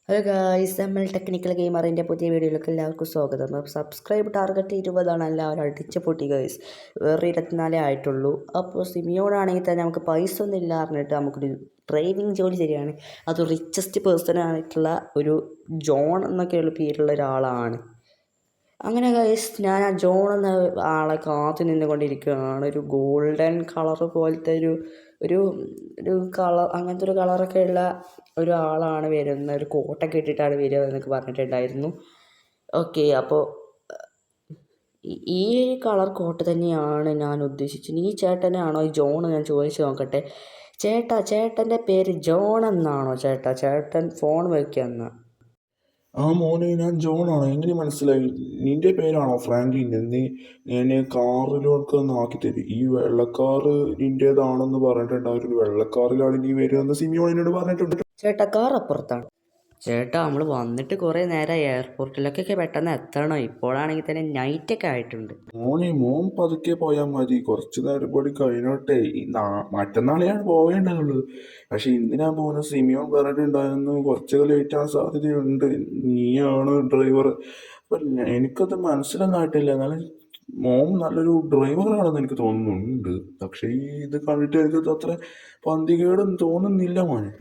Hello guys, നമ്മൾ technical ഗെയിമറിൻ്റെ പുതിയ വീഡിയോയിലേക്ക് എല്ലാവർക്കും സ്വാഗതം. സബ്സ്ക്രൈബ് ടാർഗറ്റ് 20 എല്ലാവരും അടിച്ച് പൊട്ടി ഗൈസ്. വേറെ 24 ആയിട്ടുള്ളൂ. അപ്പോൾ സിമിയോണാണെങ്കിൽ തന്നെ നമുക്ക് പൈസ ഒന്നും ഇല്ല പറഞ്ഞിട്ട് നമുക്കൊരു ഡ്രൈവിംഗ് ജോലി ശരിയാണ്. അത് റിച്ചസ്റ്റ് പേഴ്സൺ ആയിട്ടുള്ള ഒരു ജോൺ എന്നൊക്കെയുള്ള പേരുള്ള ഒരാളാണ്. അങ്ങനെ ഗൈസ്, ഞാൻ ആ ജോൺ എന്ന ആളെ കാത്തു നിന്നുകൊണ്ടിരിക്കുകയാണ്. ഒരു ഗോൾഡൻ കളർ പോലത്തെ ഒരു ഒരു ഒരു കളർ, അങ്ങനത്തെ ഒരു കളറൊക്കെ ഉള്ള ഒരാളാണ് വരുന്നത്. ഒരു കോട്ടൊക്കെ ഇട്ടിട്ടാണ് വരിക എന്നൊക്കെ പറഞ്ഞിട്ടുണ്ടായിരുന്നു. ഓക്കെ, അപ്പോൾ ഈ കളർ കോട്ട് തന്നെയാണ് ഞാൻ ഉദ്ദേശിച്ചത്. ഈ ചേട്ടനാണോ ഈ ജോൺ? ഞാൻ ചോദിച്ചു നോക്കട്ടെ. ചേട്ടൻ്റെ പേര് ജോൺ എന്നാണോ ചേട്ടൻ ഫോൺ വയ്ക്കുക എന്നാ? ആ മോനെ, ഞാൻ ജോണാണ്. എങ്ങനെ മനസ്സിലായി? നിന്റെ പേരാണോ ഫ്രാങ്ക്ലിൻ? ഞാൻ കാറിലൊക്കെ ഒന്ന് ആക്കി തരും. ഈ വെള്ളക്കാറ് നിന്റേതാണെന്ന് പറഞ്ഞിട്ടുണ്ടായിരുന്നു. വെള്ളക്കാറിലാണ് നീ വരുന്നത് സിമിയോൺ എന്നോട് പറഞ്ഞിട്ടുണ്ട്. ചേട്ടാ, കാർ അപ്പുറത്താണ്. ചേട്ടാ, നമ്മൾ വന്നിട്ട് കുറേ നേരം എയർപോർട്ടിലേക്കൊക്കെ പെട്ടെന്ന് എത്തണം. ഇപ്പോഴാണെങ്കിൽ തന്നെ നൈറ്റൊക്കെ ആയിട്ടുണ്ട്. മോൻ പതുക്കെ പോയാൽ മതി. കുറച്ച് നേരം കൂടി കഴിഞ്ഞോട്ടെ. മറ്റന്നാളെയാണ് പോവേണ്ടതുള്ളത്. പക്ഷെ ഇന്ന് പോകുന്ന സിമിയോൺ പറഞ്ഞിട്ടുണ്ടായിരുന്നു കുറച്ച് ലേറ്റ് ആവാൻ സാധ്യതയുണ്ട്. നീയാണ് ഡ്രൈവർ. അപ്പം എനിക്കത് മനസ്സിലൊന്നായിട്ടില്ല. എന്നാലും മോൻ നല്ലൊരു ഡ്രൈവറാണെന്ന് എനിക്ക് തോന്നുന്നുണ്ട്. പക്ഷേ ഇത് കണ്ടിട്ട് എനിക്ക് അത്ര പന്തികേടും തോന്നുന്നില്ല മോനെ.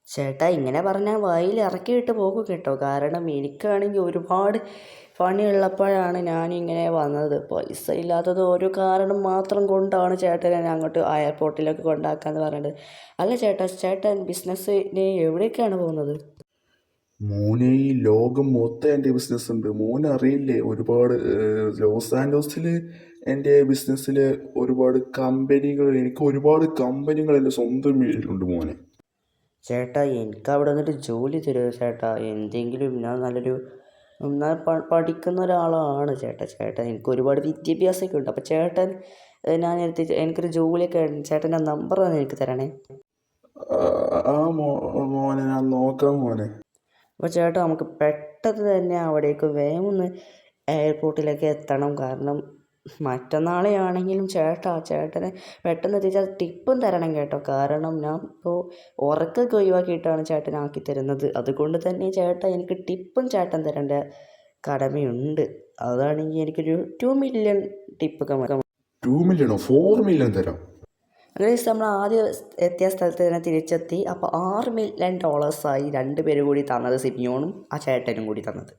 ചേട്ടാ, ഇങ്ങനെ പറഞ്ഞാൽ വായിൽ ഇറക്കിയിട്ട് പോകും കേട്ടോ. കാരണം എനിക്കാണെങ്കിൽ ഒരുപാട് പണിയുള്ളപ്പോഴാണ് ഞാനിങ്ങനെ വന്നത്. പൈസ ഇല്ലാത്തത് ഒരു കാരണം മാത്രം കൊണ്ടാണ് ചേട്ടനെ അങ്ങോട്ട് എയർപോർട്ടിലേക്ക് കൊണ്ടാക്കാന്ന് പറഞ്ഞത്. അല്ല ചേട്ടൻ ബിസിനസ്സിന് എവിടേക്കാണ് പോകുന്നത്? മോനെ, ഈ ലോകം മൊത്തം എൻ്റെ ബിസിനസ് ഉണ്ട്. മോൻ അറിയില്ലേ? ഒരുപാട് ലോസ് ആൻഡോസിൽ എൻ്റെ ബിസിനസ്സിൽ ഒരുപാട് കമ്പനികൾ, എനിക്ക് ഒരുപാട് കമ്പനികൾ എൻ്റെ സ്വന്തം വീട്ടിലുണ്ട് മോനെ. ചേട്ടാ, എനിക്ക് അവിടെ വന്നിട്ട് ജോലി തരുമോ ചേട്ടാ? എന്തെങ്കിലും ഞാൻ നല്ലൊരു പഠിക്കുന്ന ഒരാളാണ് ചേട്ടൻ. എനിക്ക് ഒരുപാട് വിദ്യാഭ്യാസമൊക്കെ ഉണ്ട്. അപ്പോൾ ചേട്ടൻ എനിക്കൊരു ജോലിയൊക്കെ ചേട്ടൻ്റെ നമ്പർ തന്നെ എനിക്ക് തരണേ. മോനെ, ഞാൻ നോക്കാം മോനെ. അപ്പോൾ ചേട്ടാ, നമുക്ക് പെട്ടെന്ന് തന്നെ അവിടേക്ക് വേഗം ഒന്ന് എയർപോർട്ടിലേക്ക് എത്തണം. കാരണം മറ്റന്നാളെയാണെങ്കിലും ചേട്ടന് പെട്ടെന്ന് എത്തിച്ചാൽ ടിപ്പും തരണം കേട്ടോ. കാരണം ഞാൻ ഇപ്പോൾ ഉറക്കൊക്കെ ഒഴിവാക്കിയിട്ടാണ് ചേട്ടനാക്കി തരുന്നത്. അതുകൊണ്ട് തന്നെ എനിക്ക് ടിപ്പും ചേട്ടൻ തരേണ്ട കടമയുണ്ട്. അതാണെങ്കിൽ എനിക്കൊരു 2 മില്യൺ ടിപ്പ് 2 മില്യണോ? 4 മില്യൺ തരാം. അങ്ങനെ നമ്മൾ ആദ്യം എത്തിയ സ്ഥലത്ത് തന്നെ തിരിച്ചെത്തി. അപ്പോൾ $6 മില്യൺ 2 പേര് കൂടി തന്നത് സിമിയോണും ആ ചേട്ടനും കൂടി തന്നത്.